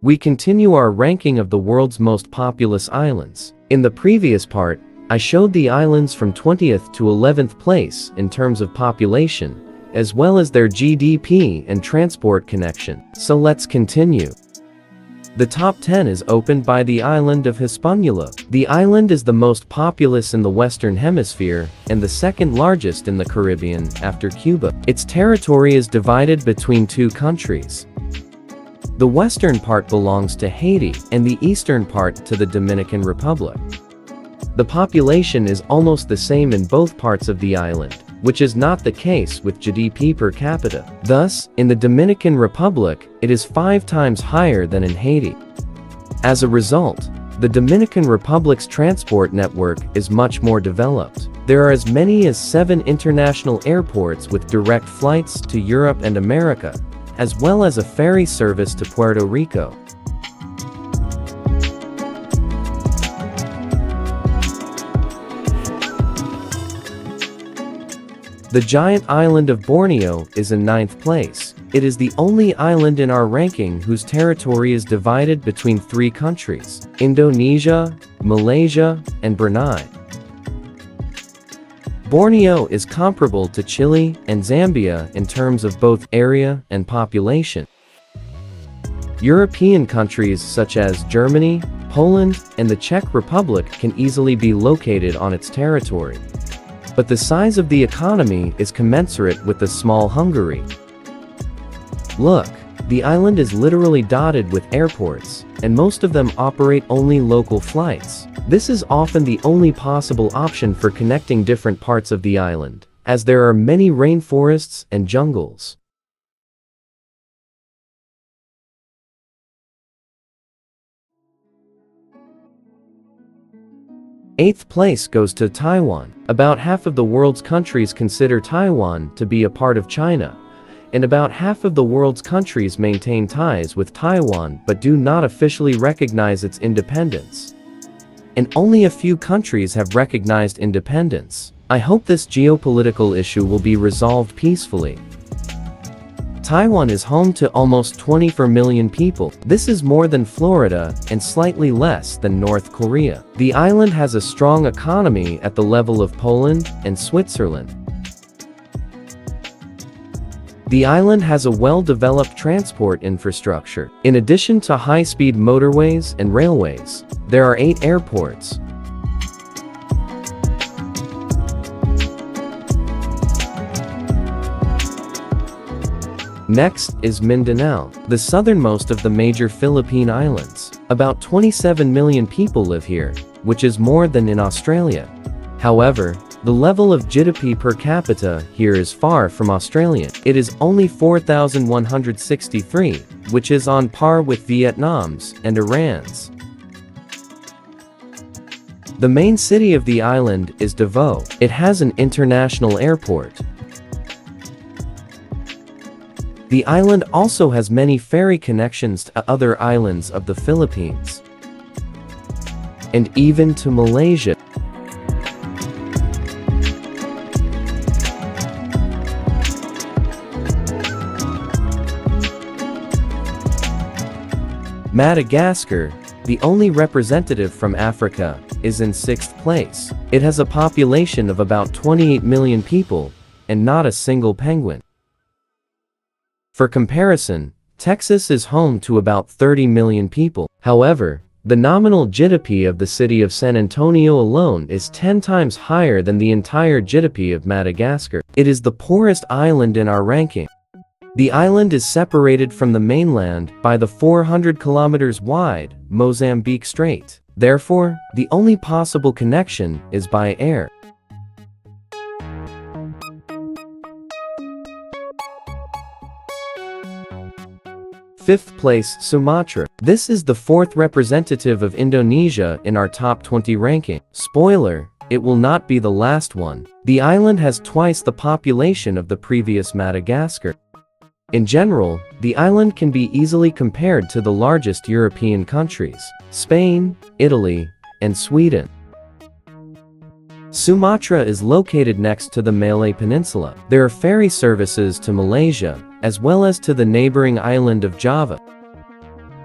We continue our ranking of the world's most populous islands. In the previous part, I showed the islands from 20th to 11th place in terms of population, as well as their GDP and transport connection. So let's continue. The top 10 is opened by the island of Hispaniola. The island is the most populous in the Western Hemisphere and the second largest in the Caribbean after Cuba. Its territory is divided between two countries. The western part belongs to Haiti and the eastern part to the Dominican Republic. The population is almost the same in both parts of the island, which is not the case with GDP per capita. Thus, in the Dominican Republic, it is 5 times higher than in Haiti. As a result, the Dominican Republic's transport network is much more developed. There are as many as 7 international airports with direct flights to Europe and America, as well as a ferry service to Puerto Rico. The giant island of Borneo is in 9th place. It is the only island in our ranking whose territory is divided between 3 countries: Indonesia, Malaysia, and Brunei. Borneo is comparable to Chile and Zambia in terms of both area and population. European countries such as Germany, Poland, and the Czech Republic can easily be located on its territory. But the size of the economy is commensurate with the small Hungary. Look, the island is literally dotted with airports, and most of them operate only local flights. This is often the only possible option for connecting different parts of the island, as there are many rainforests and jungles. Eighth place goes to Taiwan. About half of the world's countries consider Taiwan to be a part of China, and about half of the world's countries maintain ties with Taiwan but do not officially recognize its independence. And only a few countries have recognized independence. I hope this geopolitical issue will be resolved peacefully. Taiwan is home to almost 24 million people. This is more than Florida and slightly less than North Korea. The island has a strong economy at the level of Poland and Switzerland. The island has a well-developed transport infrastructure. In addition to high-speed motorways and railways, there are 8 airports. Next is Mindanao, the southernmost of the major Philippine islands. About 27 million people live here, which is more than in Australia. However, the level of GDP per capita here is far from Australian. It is only 4,163, which is on par with Vietnam's and Iran's. The main city of the island is Davao. It has an international airport. The island also has many ferry connections to other islands of the Philippines, and even to Malaysia. Madagascar, the only representative from Africa, is in 6th place. It has a population of about 28 million people, and not a single penguin. For comparison, Texas is home to about 30 million people. However, the nominal GDP of the city of San Antonio alone is 10 times higher than the entire GDP of Madagascar. It is the poorest island in our ranking. The island is separated from the mainland by the 400 kilometers wide Mozambique Strait. Therefore, the only possible connection is by air. Fifth place, Sumatra. This is the 4th representative of Indonesia in our top 20 ranking. Spoiler, it will not be the last one. The island has twice the population of the previous Madagascar. In general, the island can be easily compared to the largest European countries: Spain, Italy, and Sweden. Sumatra is located next to the Malay Peninsula. There are ferry services to Malaysia, as well as to the neighboring island of Java.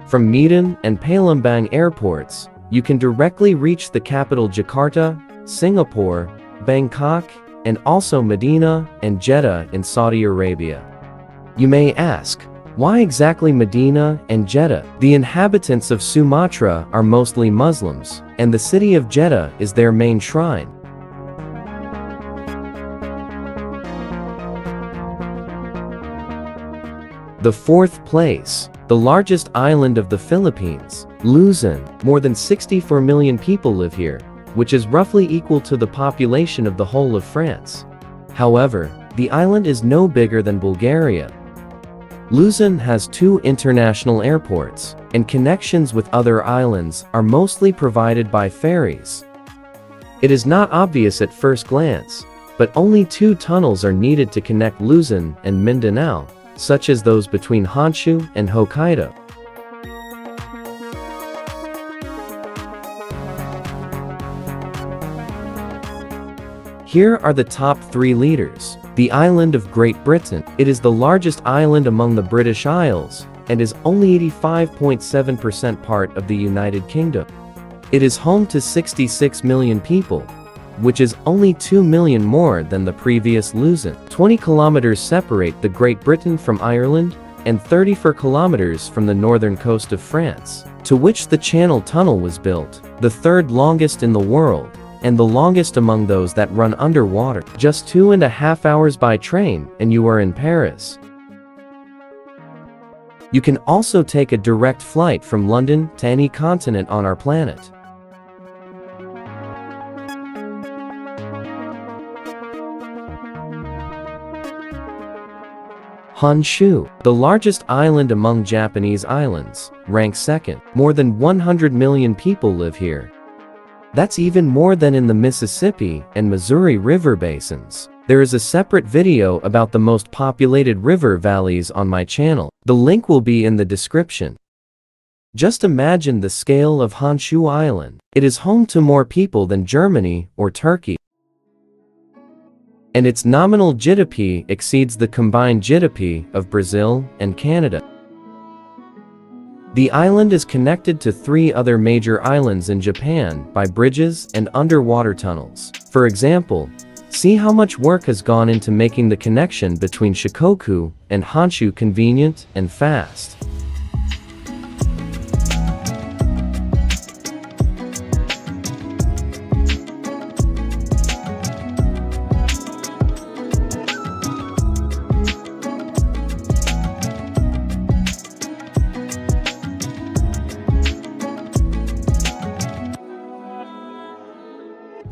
From Medan and Palembang airports, you can directly reach the capital Jakarta, Singapore, Bangkok, and also Medina and Jeddah in Saudi Arabia. You may ask, why exactly Medina and Jeddah? The inhabitants of Sumatra are mostly Muslims, and the city of Jeddah is their main shrine. The fourth place, the largest island of the Philippines, Luzon. More than 64 million people live here, which is roughly equal to the population of the whole of France. However, the island is no bigger than Bulgaria. Luzon has 2 international airports, and connections with other islands are mostly provided by ferries. It is not obvious at first glance, but only 2 tunnels are needed to connect Luzon and Mindanao, such as those between Honshu and Hokkaido. Here are the top 3 leaders. The island of Great Britain. It is the largest island among the British Isles, and is only 85.7% part of the United Kingdom. It is home to 66 million people, which is only 2 million more than the previous Luzon. 20 kilometers separate the Great Britain from Ireland, and 34 kilometers from the northern coast of France, to which the Channel Tunnel was built, the 3rd longest in the world, and the longest among those that run underwater. Just 2.5 hours by train, and you are in Paris. You can also take a direct flight from London to any continent on our planet. Honshu, the largest island among Japanese islands, ranks 2nd. More than 100 million people live here. That's even more than in the Mississippi and Missouri river basins. There is a separate video about the most populated river valleys on my channel. The link will be in the description. Just imagine the scale of Honshu Island. It is home to more people than Germany or Turkey. And its nominal GDP exceeds the combined GDP of Brazil and Canada. The island is connected to 3 other major islands in Japan by bridges and underwater tunnels. For example, see how much work has gone into making the connection between Shikoku and Honshu convenient and fast.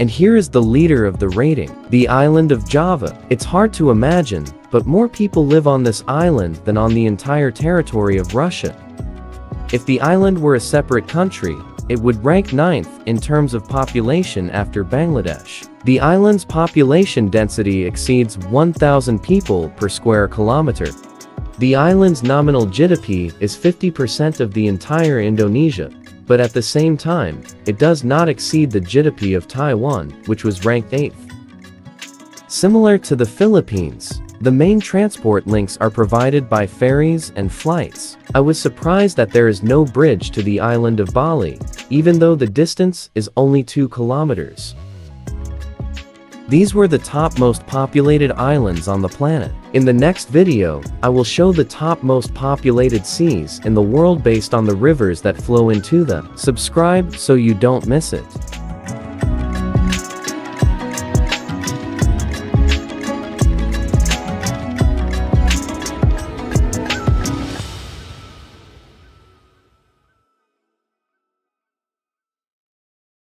And here is the leader of the rating, the island of Java. It's hard to imagine, but more people live on this island than on the entire territory of Russia. If the island were a separate country, it would rank 9th in terms of population after Bangladesh. The island's population density exceeds 1,000 people per square kilometer. The island's nominal GDP is 50% of the entire Indonesia, but at the same time, it does not exceed the GDP of Taiwan, which was ranked 8th. Similar to the Philippines, the main transport links are provided by ferries and flights. I was surprised that there is no bridge to the island of Bali, even though the distance is only 2 kilometers. These were the top most populated islands on the planet. In the next video, I will show the top most populated seas in the world based on the rivers that flow into them. Subscribe so you don't miss it.